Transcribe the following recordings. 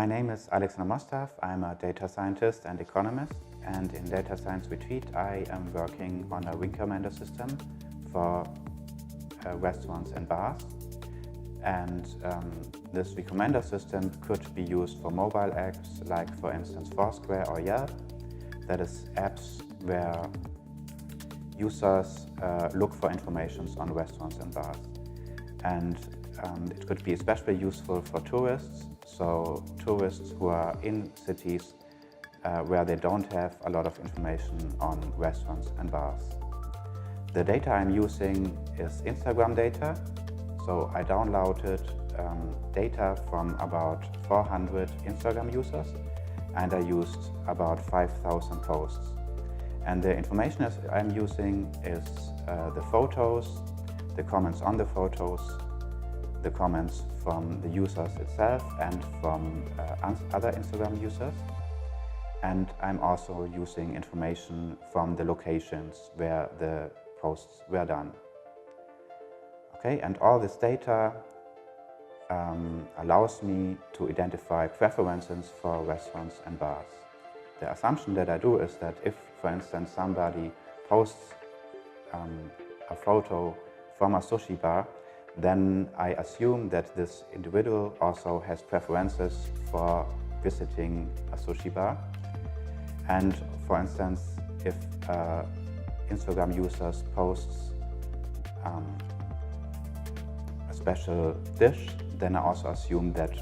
My name is Alexander Mostaf. I'm a data scientist and economist, and in Data Science Retreat I am working on a recommender system for restaurants and bars. And this recommender system could be used for mobile apps like, for instance, Foursquare or Yelp. That is apps where users look for information on restaurants and bars. And it could be especially useful for tourists, so tourists who are in cities where they don't have a lot of information on restaurants and bars. The data I'm using is Instagram data, so I downloaded data from about 400 Instagram users, and I used about 5,000 posts. And the information I'm using is the photos, the comments on the photos, the comments from the users itself and from other Instagram users. And I'm also using information from the locations where the posts were done. Okay, and all this data allows me to identify preferences for restaurants and bars. The assumption that I do is that if, for instance, somebody posts a photo from a sushi bar, then I assume that this individual also has preferences for visiting a sushi bar. And for instance, if Instagram users posts a special dish, then I also assume that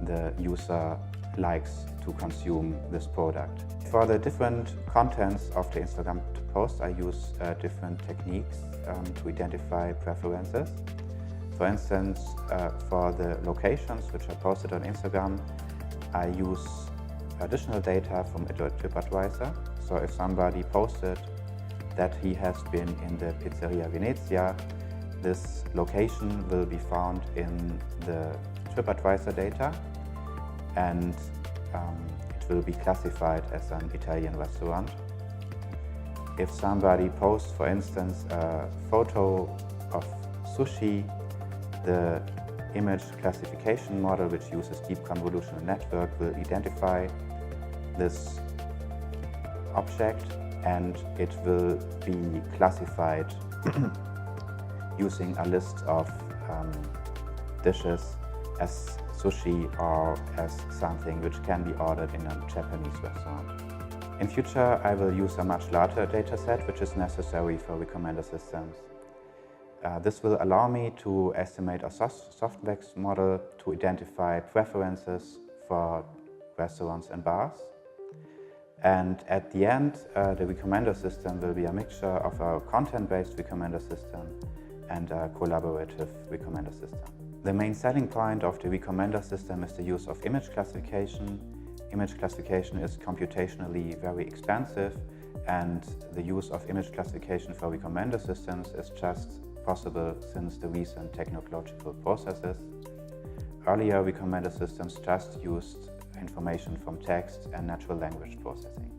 the user likes to consume this product. For the different contents of the Instagram post, I use different techniques to identify preferences. For instance, for the locations which are posted on Instagram, I use additional data from TripAdvisor. So if somebody posted that he has been in the Pizzeria Venezia, this location will be found in the TripAdvisor data, and it will be classified as an Italian restaurant. If somebody posts, for instance, a photo of sushi, the image classification model, which uses deep convolutional network, will identify this object, and it will be classified using a list of dishes as sushi or as something which can be ordered in a Japanese restaurant. In future, I will use a much larger data set, which is necessary for recommender systems. This will allow me to estimate a softmax model to identify preferences for restaurants and bars. And at the end, the recommender system will be a mixture of a content-based recommender system and a collaborative recommender system. The main selling point of the recommender system is the use of image classification. Image classification is computationally very expensive, and the use of image classification for recommender systems is just possible since the recent technological processes. Earlier recommender systems just used information from text and natural language processing.